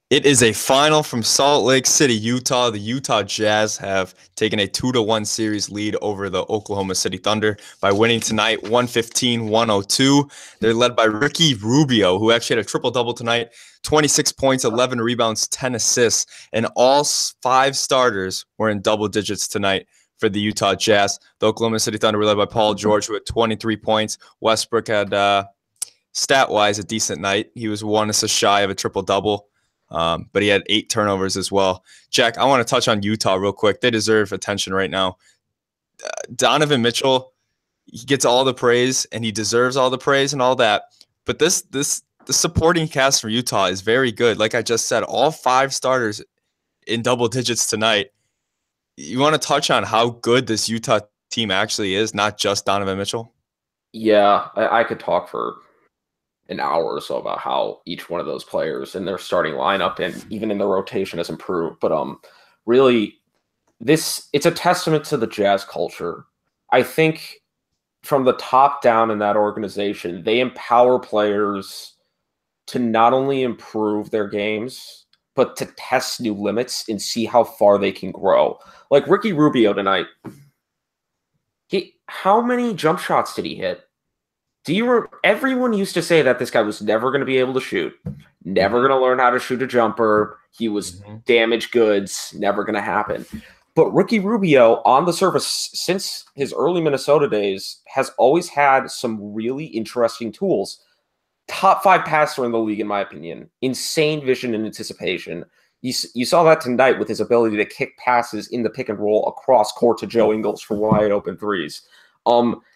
It is a final from Salt Lake City, Utah. The Utah Jazz have taken a 2-1 series lead over the Oklahoma City Thunder by winning tonight 115-102. They're led by Ricky Rubio, who actually had a triple-double tonight, 26 points, 11 rebounds, 10 assists, and all five starters were in double digits tonight for the Utah Jazz. The Oklahoma City Thunder were led by Paul George, who had 23 points. Westbrook had, stat-wise, a decent night. He was one assist shy of a triple-double. But he had 8 turnovers as well. Jack, I want to touch on Utah real quick. They deserve attention right now. Donovan Mitchell, he gets all the praise, and he deserves all the praise and all that. But the supporting cast for Utah is very good. Like I just said, all 5 starters in double digits tonight. You want to touch on how good this Utah team actually is, not just Donovan Mitchell? Yeah, I could talk for an hour or so about how each one of those players in their starting lineup and even in their rotation has improved. But really, it's a testament to the Jazz culture. I think from the top down in that organization, they empower players to not only improve their games, but to test new limits and see how far they can grow. Like Ricky Rubio tonight, how many jump shots did he hit? Everyone used to say that this guy was never going to be able to shoot, never going to learn how to shoot a jumper. He was damaged goods, never going to happen. But Ricky Rubio, on the surface, since his early Minnesota days, has always had some really interesting tools. Top 5 passer in the league, in my opinion. Insane vision and anticipation. You saw that tonight with his ability to kick passes in the pick and roll across court to Joe Ingles for wide open threes.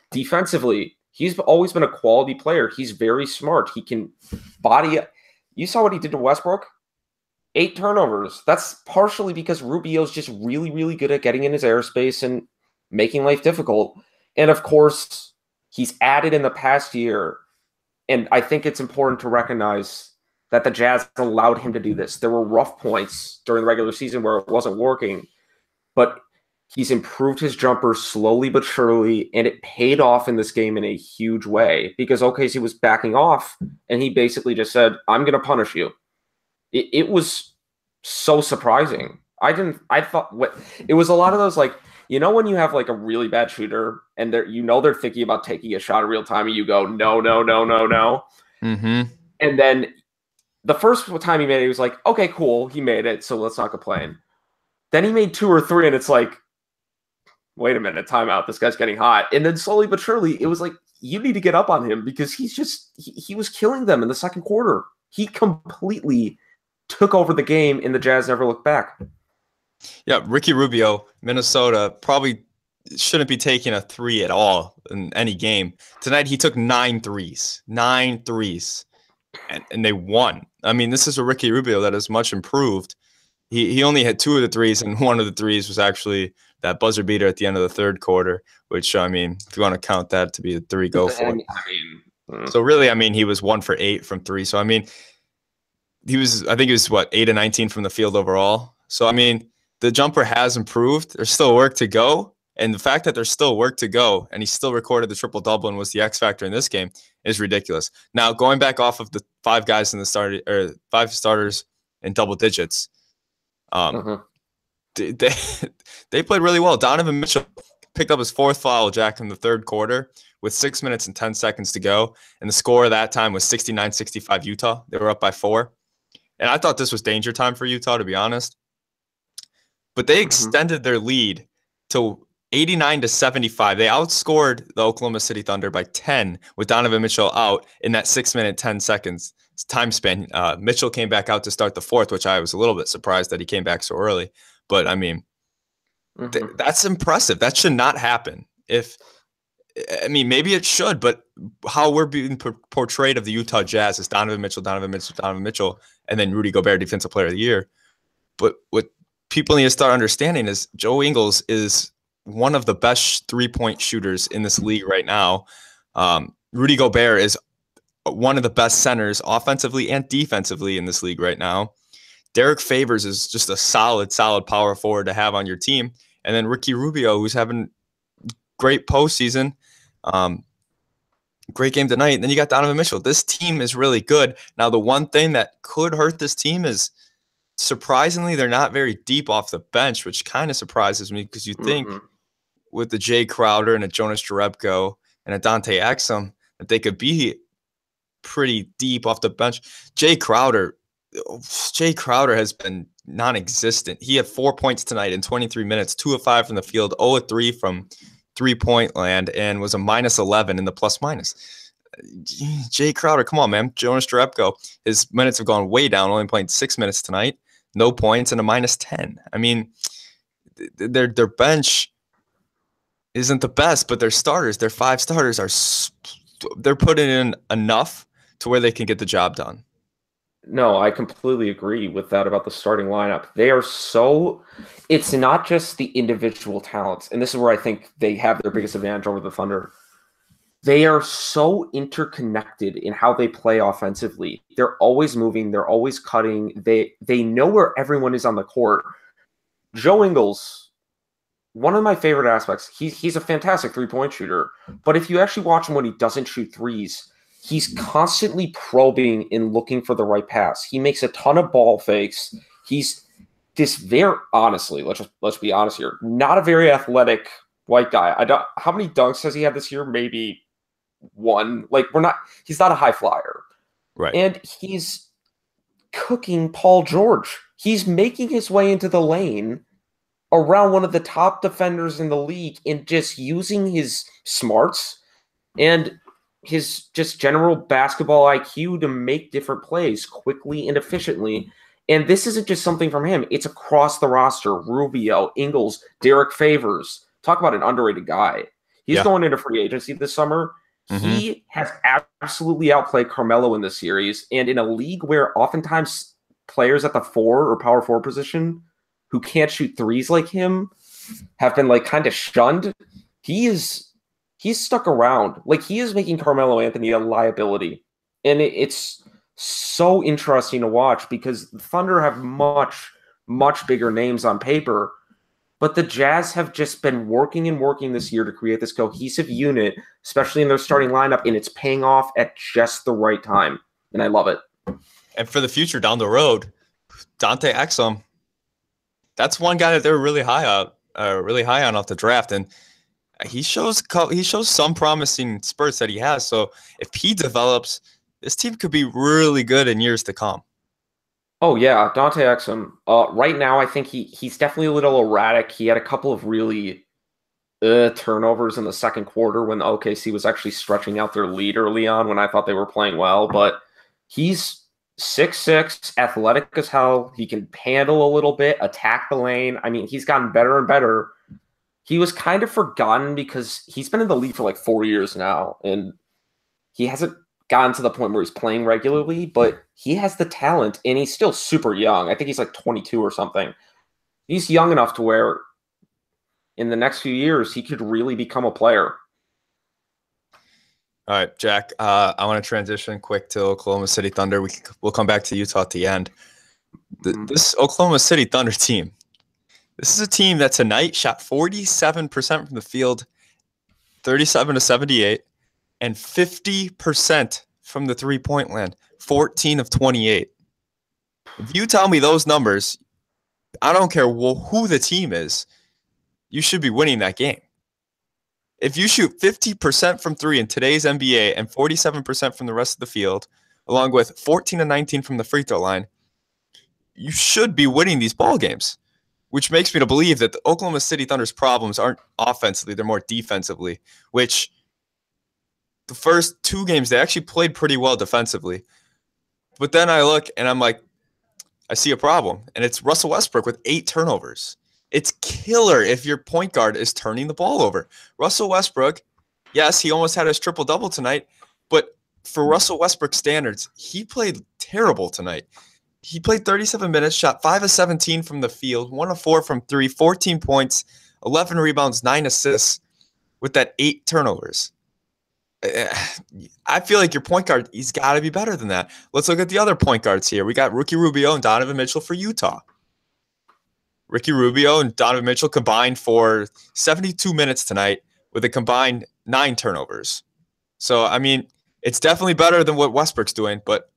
Defensively, he's always been a quality player. He's very smart. He can body up. You saw what he did to Westbrook? 8 turnovers. That's partially because Rubio's just really, really good at getting in his airspace and making life difficult. And of course, he's added in the past year. And I think it's important to recognize that the Jazz allowed him to do this. There were rough points during the regular season where it wasn't working, but he's improved his jumper slowly but surely, and it paid off in this game in a huge way because OKC was backing off, and he basically just said, I'm going to punish you. It was so surprising. It was a lot of those, like, when you have like a really bad shooter and they're thinking about taking a shot in real time and you go, no, no, no, no, no. Mm-hmm. And then the first time he made it, he was like, okay, cool. He made it. So let's not complain. Then he made 2 or 3 and it's like, wait a minute, timeout. This guy's getting hot. And then slowly but surely, it was like, you need to get up on him because he was killing them in the second quarter. He completely took over the game and the Jazz never looked back. Yeah, Ricky Rubio, Minnesota, probably shouldn't be taking a 3 at all in any game. Tonight, he took 9 threes. 9 threes. And they won. I mean, this is a Ricky Rubio that is much improved. He only had 2 of the threes, and one of the threes was actually that buzzer beater at the end of the third quarter, which, I mean, if you want to count that to be a 3, go for it. So really, I mean, he was 1 for 8 from 3. So, I mean, I think he was, 8 of 19 from the field overall. So, I mean, the jumper has improved. There's still work to go. And the fact that there's still work to go and he still recorded the triple-double and was the X factor in this game is ridiculous. Now, going back off of the 5 guys in the start, or 5 starters in double digits, they played really well. Donovan Mitchell picked up his 4th foul, Jack, in the third quarter with 6 minutes and 10 seconds to go. And the score of that time was 69-65 Utah. They were up by 4. And I thought this was danger time for Utah, to be honest. But they extended their lead to 89-75. They outscored the Oklahoma City Thunder by 10 with Donovan Mitchell out in that 6 minute, 10 seconds time span. Mitchell came back out to start the 4th, which I was a little bit surprised that he came back so early. But, I mean, that's impressive. That should not happen. Maybe it should, but how we're being portrayed of the Utah Jazz is Donovan Mitchell, and then Rudy Gobert, Defensive Player of the Year. But what people need to start understanding is Joe Ingles is one of the best 3-point shooters in this league right now. Rudy Gobert is one of the best centers offensively and defensively in this league right now. Derek Favors is just a solid power forward to have on your team. And then Ricky Rubio, who's having great postseason. Great game tonight. And then you got Donovan Mitchell. This team is really good. Now, the one thing that could hurt this team is surprisingly, they're not very deep off the bench, which kind of surprises me because you think with the Jay Crowder and a Jonas Jerebko and a Dante Exum that they could be pretty deep off the bench. Jay Crowder has been non-existent. He had 4 points tonight in 23 minutes, 2 of 5 from the field, 0 of 3 from three-point land, and was a -11 in the plus-minus. Jay Crowder, come on, man. Jonas Jerebko, his minutes have gone way down, only playing 6 minutes tonight, no points, and a -10. I mean, their bench isn't the best, but their starters, their 5 starters, they're putting in enough to where they can get the job done. No, I completely agree with that about the starting lineup. It's not just the individual talents, and this is where I think they have their biggest advantage over the Thunder. They are so interconnected in how they play offensively. They're always moving, they're always cutting. They know where everyone is on the court. Joe Ingles, one of my favorite aspects, he's a fantastic three-point shooter, but if you actually watch him when he doesn't shoot threes, he's constantly probing and looking for the right pass. He makes a ton of ball fakes. He's this honestly, let's be honest here, not a very athletic white guy. How many dunks has he had this year? Maybe one. He's not a high flyer. Right. And he's cooking Paul George. He's making his way into the lane around one of the top defenders in the league and just using his smarts and his just general basketball IQ to make different plays quickly and efficiently. And this isn't just something from him. It's across the roster. Rubio, Ingles, Derek Favors. Talk about an underrated guy. He's going into free agency this summer. Mm-hmm. He has absolutely outplayed Carmelo in this series. And in a league where oftentimes players at the 4 or power 4 position who can't shoot threes like him have been kind of shunned, he's stuck around. He is making Carmelo Anthony a liability. And it's so interesting to watch because the Thunder have much, much bigger names on paper, but the Jazz have just been working and working this year to create this cohesive unit, especially in their starting lineup, and it's paying off at just the right time. And I love it. And for the future down the road, Dante Exum, that's one guy that they're really high on off the draft. And he shows some promising spurts that he has. So if he develops, this team could be really good in years to come. Oh yeah, Dante Exum. Right now, I think he's definitely a little erratic. He had a couple of really turnovers in the second quarter when OKC was actually stretching out their lead early on when I thought they were playing well. But he's 6'6", athletic as hell. He can handle a little bit, attack the lane. I mean, he's gotten better and better. He was kind of forgotten because he's been in the league for 4 years now, and he hasn't gotten to the point where he's playing regularly, but he has the talent, and he's still super young. I think he's 22 or something. He's young enough to where in the next few years, he could really become a player. All right, Jack, I want to transition quick to Oklahoma City Thunder. We'll come back to Utah at the end. This Oklahoma City Thunder team, this is a team that tonight shot 47% from the field, 37 to 78, and 50% from the three-point land, 14 of 28. If you tell me those numbers, I don't care who the team is, you should be winning that game. If you shoot 50% from three in today's NBA and 47% from the rest of the field, along with 14 and 19 from the free throw line, you should be winning these ball games, which makes me to believe that the Oklahoma City Thunder's problems aren't offensively, they're more defensively, which the first 2 games, they actually played pretty well defensively. But then I look and I'm like, I see a problem, and it's Russell Westbrook with 8 turnovers. It's killer if your point guard is turning the ball over. Russell Westbrook, yes, he almost had his triple-double tonight, but for Russell Westbrook standards, he played terrible tonight. He played 37 minutes, shot 5 of 17 from the field, 1 of 4 from 3, 14 points, 11 rebounds, 9 assists with that 8 turnovers. I feel like your point guard, he's got to be better than that. Let's look at the other point guards here. We got Ricky Rubio and Donovan Mitchell for Utah. Ricky Rubio and Donovan Mitchell combined for 72 minutes tonight with a combined 9 turnovers. So, I mean, it's definitely better than what Westbrook's doing, but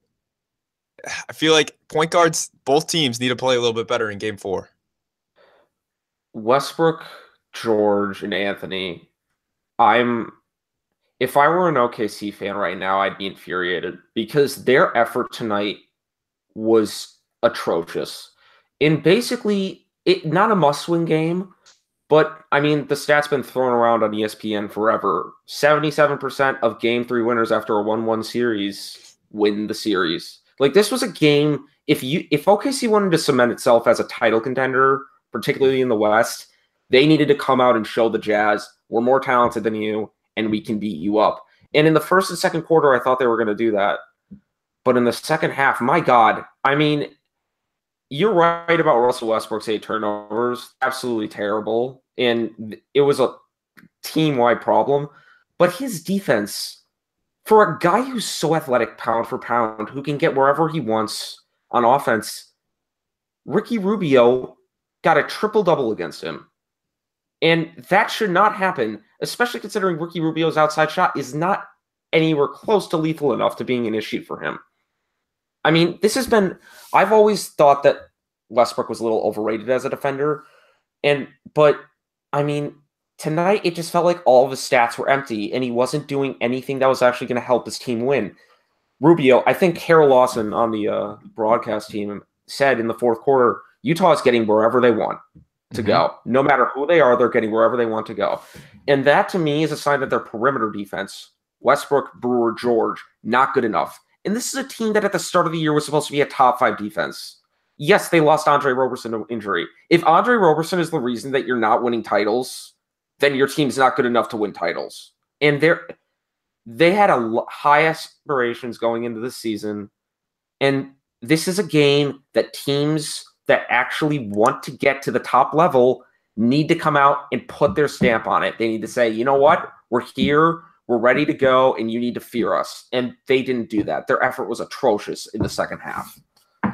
I feel like point guards, both teams need to play a little bit better in game 4. Westbrook, George, and Anthony. If I were an OKC fan right now, I'd be infuriated because their effort tonight was atrocious. In basically, not a must-win game, but I mean, the stat's been thrown around on ESPN forever. 77% of game 3 winners after a 1-1 series win the series. Like, this was a game, if OKC wanted to cement itself as a title contender, particularly in the West, they needed to come out and show the Jazz, we're more talented than you, and we can beat you up. And in the first and second quarter, I thought they were going to do that. But in the second half, my God, I mean, you're right about Russell Westbrook's 8 turnovers. Absolutely terrible. And it was a team-wide problem. But his defense, for a guy who's so athletic pound for pound, who can get wherever he wants on offense, Ricky Rubio got a triple-double against him. And that should not happen, especially considering Ricky Rubio's outside shot is not anywhere close to lethal enough to being an issue for him. I mean, I've always thought that Westbrook was a little overrated as a defender. But I mean, tonight it just felt like all of his stats were empty and he wasn't doing anything that was actually going to help his team win. Rubio, I think Carol Lawson on the broadcast team said in the fourth quarter, Utah is getting wherever they want to go. No matter who they are, they're getting wherever they want to go. And that to me is a sign that their perimeter defense, Westbrook, Brewer, George, not good enough. And this is a team that at the start of the year was supposed to be a top 5 defense. Yes, they lost Andre Roberson to injury. If Andre Roberson is the reason that you're not winning titles, then your team's not good enough to win titles. And they had high aspirations going into this season. And this is a game that teams that actually want to get to the top level need to come out and put their stamp on it. They need to say, you know what? We're here. We're ready to go, and you need to fear us. And they didn't do that. Their effort was atrocious in the second half.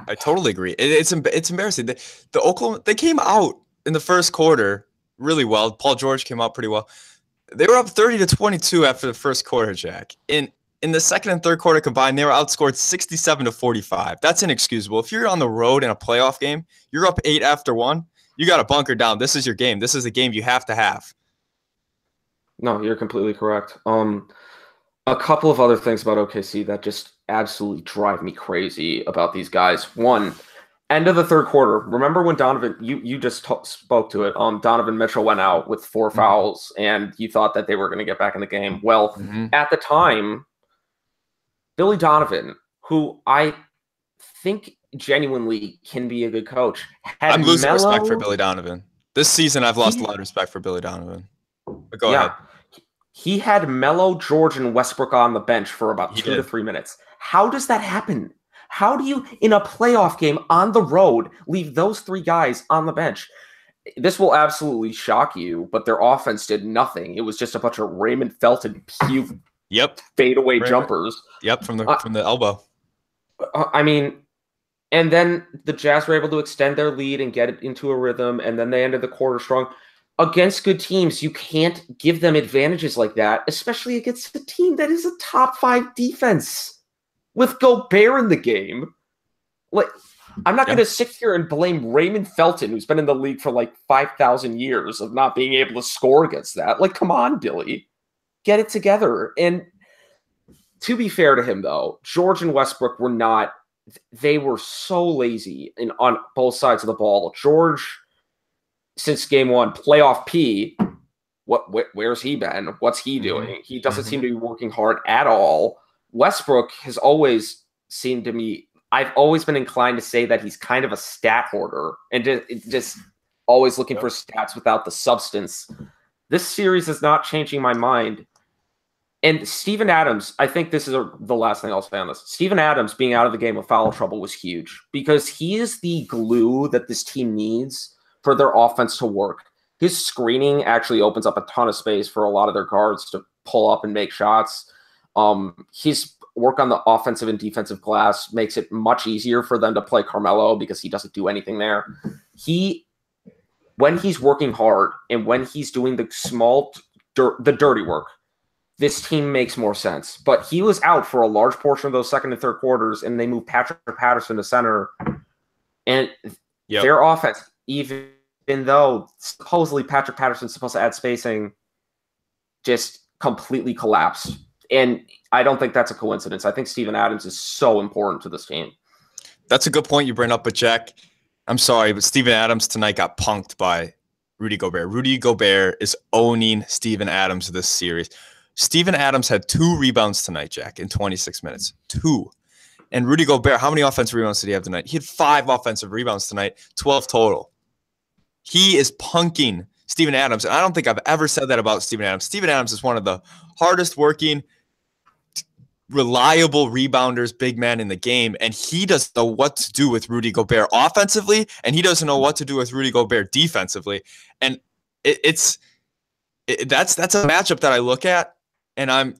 I totally agree. It's embarrassing. The Oklahoma, they came out in the first quarter really well. Paul George came out pretty well. They were up 30-22 after the first quarter, Jack. In the second and third quarter combined, they were outscored 67-45. That's inexcusable. If you're on the road in a playoff game, you're up 8 after 1, you got to bunker down. This is your game. This is a game you have to have. No, you're completely correct. A couple of other things about OKC that just absolutely drive me crazy about these guys. One, end of the third quarter. Remember when Donovan, you just spoke to it. Donovan Mitchell went out with 4 fouls, and you thought that they were going to get back in the game. Well, at the time, Billy Donovan, who I think genuinely can be a good coach, I'm losing respect for Billy Donovan. This season, I've lost a lot of respect for Billy Donovan. But go ahead. He had Melo, George, and Westbrook on the bench for about 2 to 3 minutes. How does that happen? How do you, in a playoff game on the road, leave those 3 guys on the bench? This will absolutely shock you, but their offense did nothing. It was just a bunch of Raymond Felton puke fadeaway jumpers. Yep, from the elbow. I mean, and then the Jazz were able to extend their lead and get it into a rhythm, and then they ended the quarter strong. Against good teams, you can't give them advantages like that, especially against a team that is a top 5 defense with Gobert in the game. Like, I'm not going to sit here and blame Raymond Felton, who's been in the league for like 5,000 years, of not being able to score against that. Like, come on, Billy. Get it together. And to be fair to him, though, George and Westbrook were not – they were so lazy on both sides of the ball. George – since game 1, playoff P, where's he been? What's he doing? He doesn't seem to be working hard at all. Westbrook has always seemed to me, I've always been inclined to say that he's kind of a stat hoarder and just always looking for stats without the substance. This series is not changing my mind. And Steven Adams, I think this is the last thing I'll say on this. Steven Adams being out of the game with foul trouble was huge because he is the glue that this team needs for their offense to work. His screening actually opens up a ton of space for a lot of their guards to pull up and make shots. His work on the offensive and defensive glass makes it much easier for them to play Carmelo because he doesn't do anything there. When he's working hard and when he's doing the dirty work, this team makes more sense. But he was out for a large portion of those second and third quarters, and they moved Patrick Patterson to center. And their offense, even though supposedly Patrick Patterson's supposed to add spacing, just completely collapsed. And I don't think that's a coincidence. I think Steven Adams is so important to this team. That's a good point you bring up, but Jack, I'm sorry, but Steven Adams tonight got punked by Rudy Gobert. Rudy Gobert is owning Steven Adams this series. Steven Adams had 2 rebounds tonight, Jack, in 26 minutes. 2. And Rudy Gobert, how many offensive rebounds did he have tonight? He had 5 offensive rebounds tonight, 12 total. He is punking Steven Adams, and I don't think I've ever said that about Steven Adams. Steven Adams is one of the hardest working, reliable rebounders, big man in the game, and he doesn't know what to do with Rudy Gobert offensively, and he doesn't know what to do with Rudy Gobert defensively. And that's a matchup that I look at, and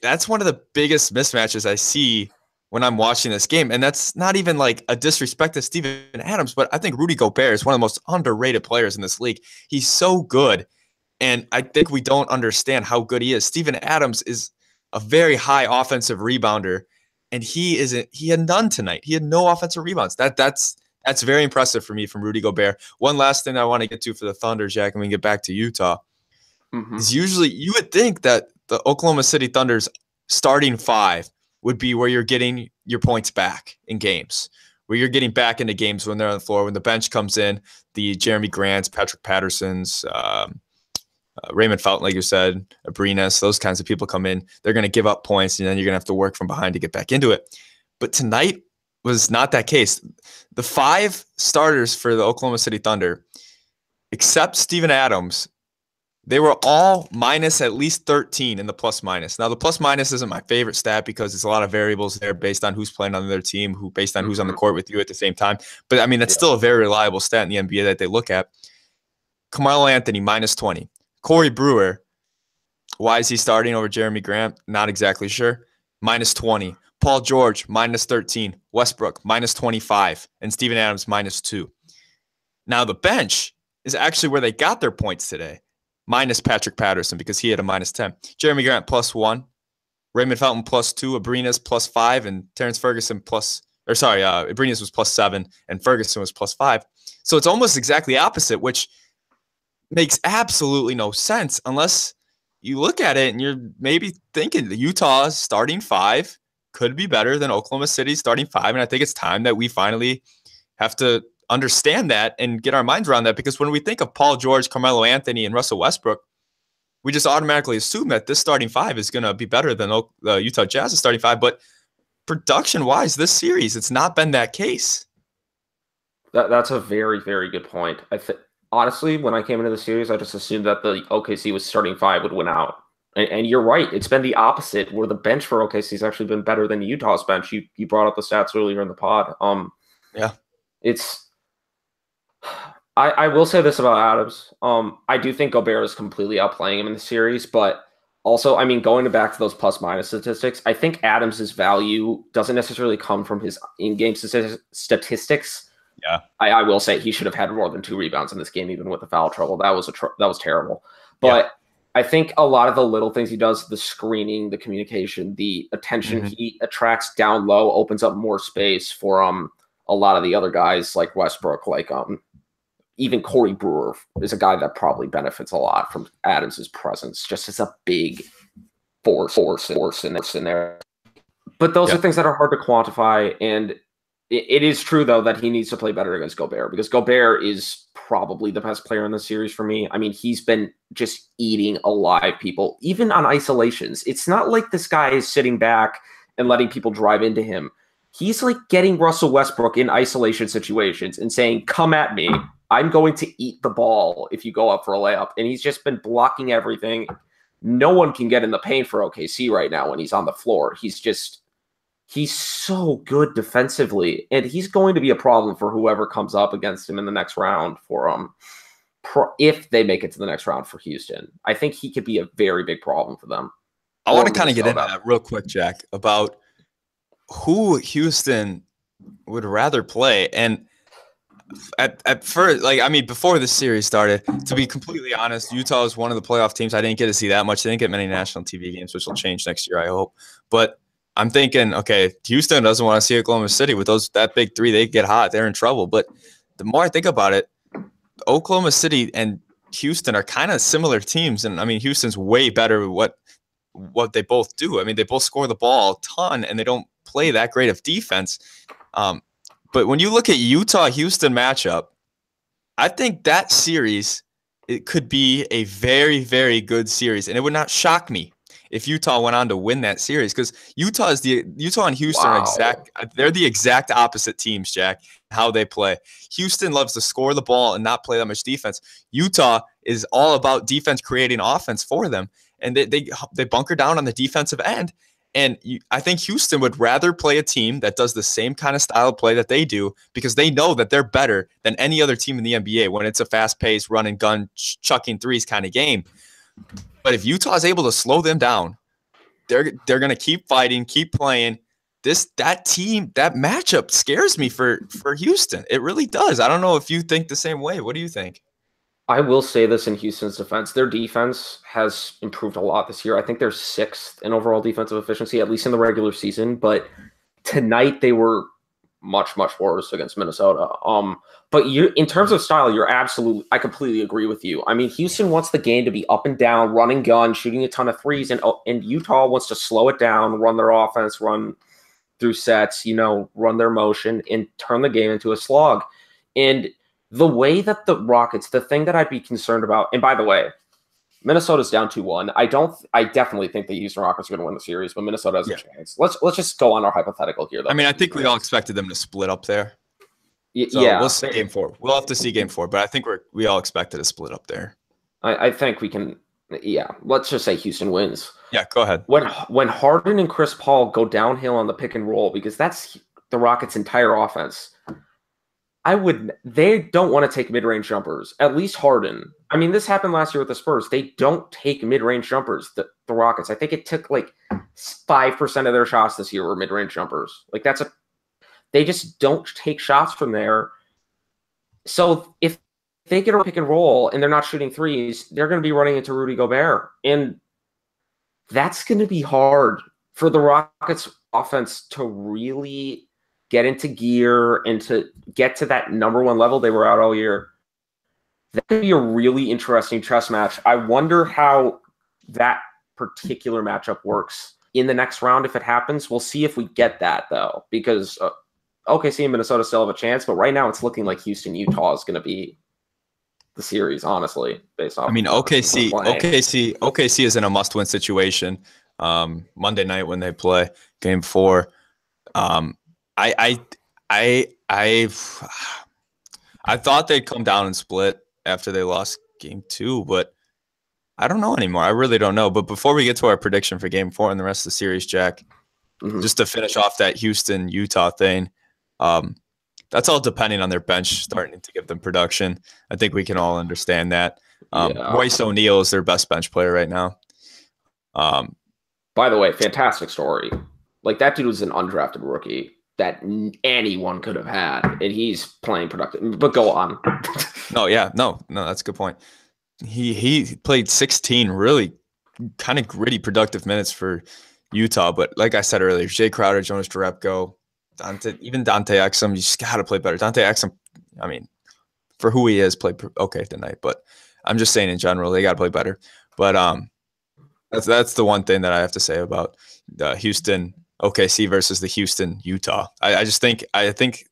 that's one of the biggest mismatches I see when I'm watching this game. And that's not even like a disrespect to Steven Adams, but I think Rudy Gobert is one of the most underrated players in this league. He's so good, and I think we don't understand how good he is. Steven Adams is a very high offensive rebounder, and he had none tonight. He had no offensive rebounds. That's very impressive for me from Rudy Gobert. One last thing I want to get to for the Thunder, Jack, and we can get back to Utah. Is usually you would think that the Oklahoma City Thunder's starting 5 would be where you're getting your points back in games, where you're getting back into games when they're on the floor, when the bench comes in, the Jeremy Grants, Patrick Pattersons, Raymond Fountain, like you said, Abrinas, those kinds of people come in. They're going to give up points, and then you're going to have to work from behind to get back into it. But tonight was not that case. The 5 starters for the Oklahoma City Thunder, except Steven Adams, they were all minus at least 13 in the plus-minus. Now, the plus-minus isn't my favorite stat because there's a lot of variables there based on who's playing on their team, based on who's on the court with you at the same time. But, I mean, that's still a very reliable stat in the NBA that they look at. Carmelo Anthony, minus 20. Corey Brewer, why is he starting over Jeremy Grant? Not exactly sure. Minus 20. Paul George, minus 13. Westbrook, minus 25. And Steven Adams, minus 2. Now, the bench is actually where they got their points today. Minus Patrick Patterson because he had a minus 10. Jeremy Grant plus 1. Raymond Fountain plus 2. Abrinas plus 5. And Terrence Ferguson Abrinas was plus 7. And Ferguson was plus 5. So it's almost exactly opposite, which makes absolutely no sense unless you look at it and you're maybe thinking the Utah's starting 5 could be better than Oklahoma City's starting 5. And I think it's time that we finally have to understand that and get our minds around that, because when we think of Paul George, Carmelo Anthony, and Russell Westbrook, we just automatically assume that this starting 5 is going to be better than the Utah Jazz's starting 5. But production-wise, this series, it's not been that case. That's a very, very good point. Honestly, when I came into the series, I just assumed that the OKC was starting 5 would win out. And you're right. It's been the opposite, where the bench for OKC has actually been better than Utah's bench. You brought up the stats earlier in the pod. I will say this about Adams. I do think Gobert is completely outplaying him in the series, but also, I mean, going back to those plus-minus statistics, I think Adams' value doesn't necessarily come from his in-game statistics. Yeah, I will say he should have had more than 2 rebounds in this game, even with the foul trouble. That was terrible. But I think a lot of the little things he does, the screening, the communication, the attention he attracts down low, opens up more space for a lot of the other guys like Westbrook, like even Corey Brewer is a guy that probably benefits a lot from Adams' presence, just as a big force in there. But those are things that are hard to quantify, and it is true, though, that he needs to play better against Gobert, because Gobert is probably the best player in the series for me. I mean, he's been just eating alive people, even on isolations. It's not like this guy is sitting back and letting people drive into him. He's like getting Russell Westbrook in isolation situations and saying, come at me. I'm going to eat the ball if you go up for a layup. And he's just been blocking everything. No one can get in the paint for OKC right now when he's on the floor. He's so good defensively, and he's going to be a problem for whoever comes up against him in the next round if they make it to the next round for Houston. I think he could be a very big problem for them. I want to kind of get into that real quick, Jack, about who Houston would rather play. And at first, like, I mean, before the series started, to be completely honest, Utah is one of the playoff teams I didn't get to see that much. They didn't get many national TV games, which will change next year, I hope. But I'm thinking, okay, Houston doesn't want to see Oklahoma City with that big three. They get hot, they're in trouble. But the more I think about it, Oklahoma City and Houston are kind of similar teams, and I mean, Houston's way better at what they both do. I mean, they both score the ball a ton, and they don't play that great of defense. But when you look at Utah-Houston matchup, I think that series, it could be a very, very good series, and it would not shock me if Utah went on to win that series, because Utah and Houston they're the exact opposite teams, Jack, how they play. Houston loves to score the ball and not play that much defense. Utah is all about defense creating offense for them, and they bunker down on the defensive end. And I think Houston would rather play a team that does the same kind of style of play that they do, because they know that they're better than any other team in the NBA when it's a fast-paced, run-and-gun, chucking threes kind of game. But if Utah is able to slow them down, they're going to keep fighting, keep playing. That matchup scares me for Houston. It really does. I don't know if you think the same way. What do you think? I will say this in Houston's defense. Their defense has improved a lot this year. I think they're 6th in overall defensive efficiency, at least in the regular season. But tonight they were much, much worse against Minnesota. But in terms of style, I completely agree with you. I mean, Houston wants the game to be up and down, running gun, shooting a ton of threes, and Utah wants to slow it down, run their offense, run through sets, run their motion, and turn the game into a slog. And the way that the Rockets, the thing that I'd be concerned about, and by the way, Minnesota's down 2-1. I definitely think the Houston Rockets are going to win the series, but Minnesota has a chance. Let's just go on our hypothetical here, though. I mean, I think we all expected them to split up there. So yeah. We'll see Game 4. We'll have to see Game 4, but I think we all expected a split up there. I think we can, let's just say Houston wins. Yeah, go ahead. When Harden and Chris Paul go downhill on the pick and roll, because that's the Rockets' entire offense, they don't want to take mid-range jumpers, at least Harden. I mean, this happened last year with the Spurs. They don't take mid-range jumpers, the Rockets. I think it took like 5% of their shots this year were mid-range jumpers. Like they just don't take shots from there. So if they get a pick and roll and they're not shooting threes, they're going to be running into Rudy Gobert. And that's going to be hard for the Rockets offense to really get into gear and to get to that number 1 level they were at all year. That could be a really interesting chess match. I wonder how that particular matchup works in the next round if it happens. We'll see if we get that, though, because OKC and Minnesota still have a chance, but right now it's looking like Houston-Utah is going to be the series, honestly, based off. I mean, OKC is in a must-win situation. Monday night when they play Game 4, I thought they'd come down and split after they lost Game 2, but I don't know anymore. I really don't know. But before we get to our prediction for Game 4 and the rest of the series, Jack, just to finish off that Houston-Utah thing, that's all depending on their bench starting to give them production. I think we can all understand that. Royce O'Neal is their best bench player right now. By the way, fantastic story. Like, that dude was an undrafted rookie that anyone could have had, and he's playing productive. But go on. No, that's a good point. He played 16 really kind of gritty, productive minutes for Utah. But like I said earlier, Jay Crowder, Jonas Jerebko, Dante Exum, you just got to play better. Dante Exum, I mean, for who he is, played okay tonight. But I'm just saying in general, they got to play better. But that's the one thing that I have to say about the Houston OKC versus the Houston Utah. I think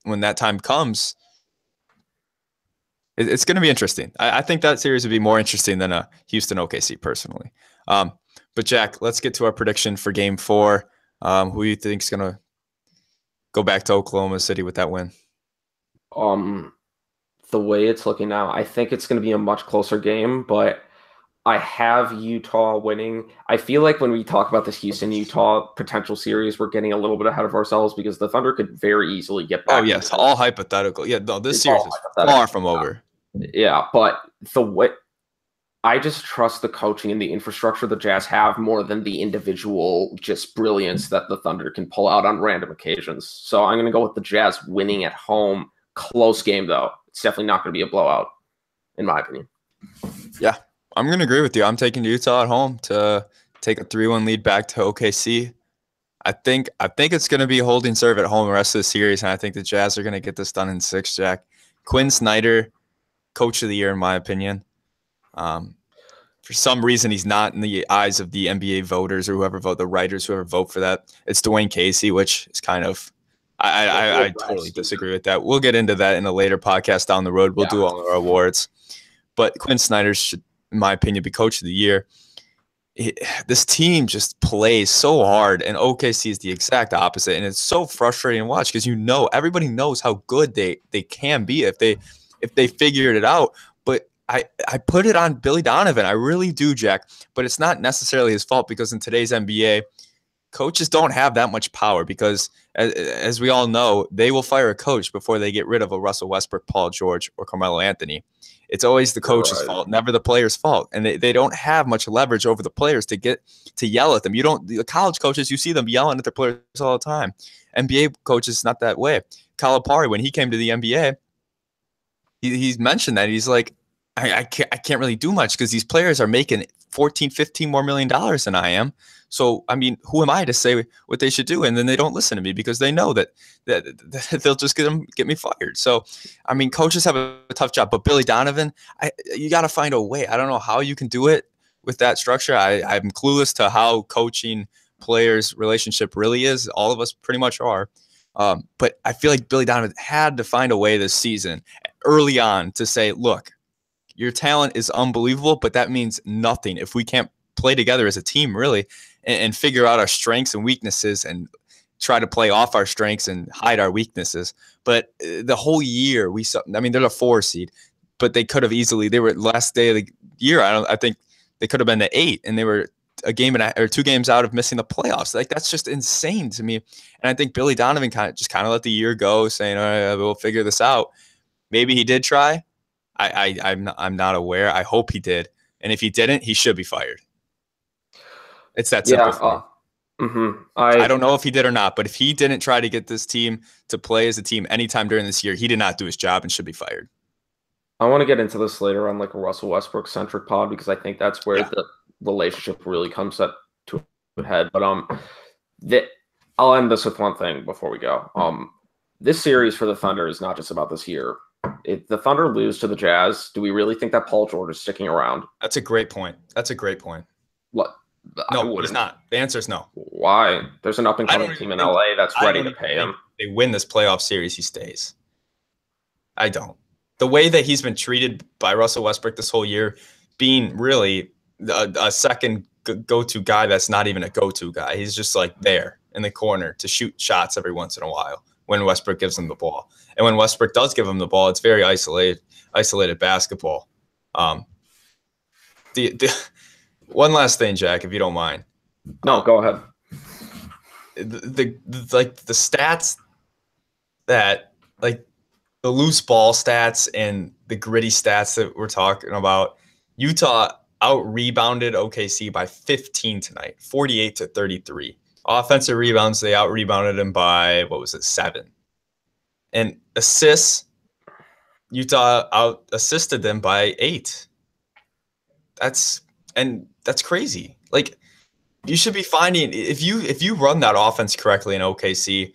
when that time comes, it's going to be interesting. I think that series would be more interesting than a Houston OKC personally. But Jack, let's get to our prediction for Game 4. Who do you think is going to go back to Oklahoma City with that win? The way it's looking now, I think it's going to be a much closer game, but I have Utah winning. I feel like when we talk about this Houston-Utah potential series, we're getting a little bit ahead of ourselves because the Thunder could very easily get back. Oh, yes, all hypothetical. Yeah, no, this series is far from over. Yeah, but I just trust the coaching and the infrastructure the Jazz have more than the individual just brilliance that the Thunder can pull out on random occasions. So I'm going to go with the Jazz winning at home. Close game, though. it's definitely not going to be a blowout, in my opinion. Yeah, I'm going to agree with you. I'm taking Utah at home to take a 3-1 lead back to OKC. I think it's going to be holding serve at home the rest of the series, and I think the Jazz are going to get this done in 6, Jack. Quinn Snyder, coach of the year, in my opinion. For some reason, he's not in the eyes of the NBA voters or whoever vote, the writers, whoever vote for that. It's Dwayne Casey, which is kind of I totally disagree with that. We'll get into that in a later podcast down the road. We'll do all our awards. But Quinn Snyder should, in my opinion, be coach of the year. This team just plays so hard, and OKC is the exact opposite, and it's so frustrating to watch because everybody knows how good they can be if they figured it out. But I put it on Billy Donovan. I really do, Jack. But it's not necessarily his fault because in today's NBA, coaches don't have that much power because, as we all know, they will fire a coach before they get rid of a Russell Westbrook, Paul George, or Carmelo Anthony. It's always the coach's fault, never the player's fault. And they don't have much leverage over the players to yell at them. The college coaches, you see them yelling at their players all the time. NBA coaches, not that way. Calipari, when he came to the NBA, he's mentioned that. He's like, I can't really do much because these players are making $14-15 more million than I am. So, I mean, who am I to say what they should do? And then they don't listen to me because they know that they'll just get me fired. So, I mean, coaches have a tough job. But Billy Donovan, you got to find a way. I don't know how you can do it with that structure. I'm clueless to how coaching players' relationship really is. All of us pretty much are. But I feel like Billy Donovan had to find a way this season early on to say, look, your talent is unbelievable, but that means nothing if we can't play together as a team, really, and figure out our strengths and weaknesses and try to play off our strengths and hide our weaknesses. But the whole year we saw, I mean, they're a 4 seed, but they could have easily, they were last day of the year. I think they could have been the 8, and they were a game or 2 games out of missing the playoffs. Like, that's just insane to me. And I think Billy Donovan kind of let the year go, saying, all right, we'll figure this out. Maybe he did try. I'm not aware. I hope he did. And if he didn't, he should be fired. It's that simple. I don't know if he did or not, but if he didn't try to get this team to play as a team anytime during this year, he did not do his job and should be fired. I want to get into this later on like a Russell Westbrook centric pod because I think that's where the relationship really comes up to a head. But I'll end this with one thing before we go. This series for the Thunder is not just about this year. If the Thunder lose to the Jazz, do we really think that Paul George is sticking around? That's a great point. What? No, he's not. The answer is no. Why? There's an up-and-coming team in LA that's ready to pay him. They win this playoff series, he stays. I don't. The way that he's been treated by Russell Westbrook this whole year, being really a second go-to guy that's not even a go-to guy. He's just like there in the corner to shoot shots every once in a while when Westbrook gives him the ball. And when Westbrook does give him the ball, it's very isolated basketball. One last thing, Jack, if you don't mind. No, go ahead. The stats that, like, the loose ball stats and the gritty stats that we're talking about, Utah out-rebounded OKC by 15 tonight, 48-33. Offensive rebounds, they out-rebounded them by, 7. And assists, Utah out-assisted them by 8. That's crazy. Like, you should be finding, if you run that offense correctly in OKC,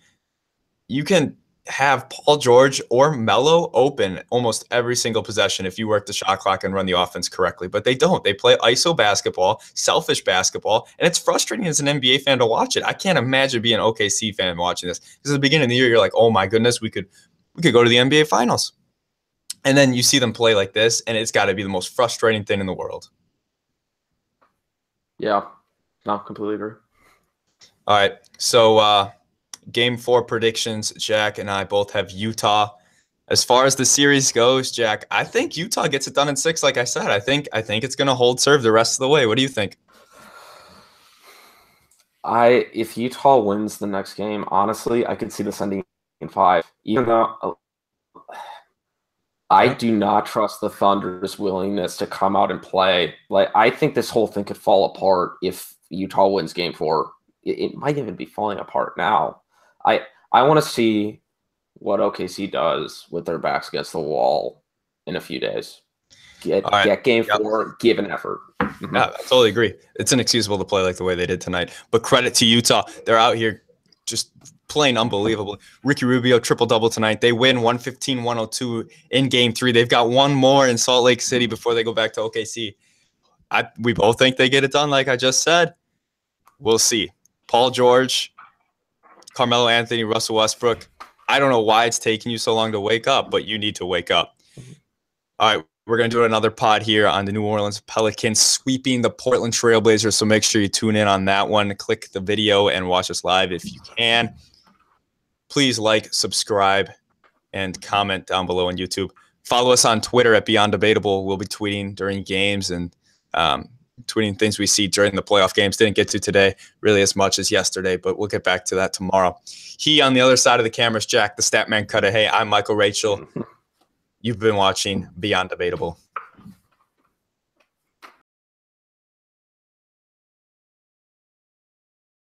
you can have Paul George or Melo open almost every single possession if you work the shot clock and run the offense correctly. But they don't. They play ISO basketball, selfish basketball, and it's frustrating as an NBA fan to watch it. I can't imagine being an OKC fan watching this. Because at the beginning of the year, you're like, oh my goodness, we could go to the NBA Finals. And then you see them play like this, and it's got to be the most frustrating thing in the world. Yeah, no, completely agree. All right, so Game 4 predictions. Jack and I both have Utah. As far as the series goes, Jack, I think Utah gets it done in 6. Like I said, I think it's going to hold serve the rest of the way. What do you think? If Utah wins the next game, honestly, I could see this ending in 5. Even though I do not trust the Thunder's willingness to come out and play. Like, I think this whole thing could fall apart if Utah wins Game 4. It might even be falling apart now. I want to see what OKC does with their backs against the wall in a few days. All right. Get game Yep. 4, give an effort. Yeah, I totally agree. It's inexcusable to play like the way they did tonight. But credit to Utah. They're out here just playing unbelievable. Ricky Rubio, triple-double tonight. They win 115-102 in Game 3. They've got one more in Salt Lake City before they go back to OKC. We both think they get it done, like I just said. We'll see. Paul George, Carmelo Anthony, Russell Westbrook. I don't know why it's taking you so long to wake up, but you need to wake up. All right, we're going to do another pod here on the New Orleans Pelicans sweeping the Portland Trailblazers, so make sure you tune in on that one. Click the video and watch us live if you can. Please like, subscribe, and comment down below on YouTube. Follow us on Twitter at Beyond Debatable. We'll be tweeting during games and tweeting things we see during the playoff games. Didn't get to today really as much as yesterday, but we'll get back to that tomorrow. He on the other side of the camera is Jack, the Statman Cutter. Hey, I'm Michael Rachel. You've been watching Beyond Debatable.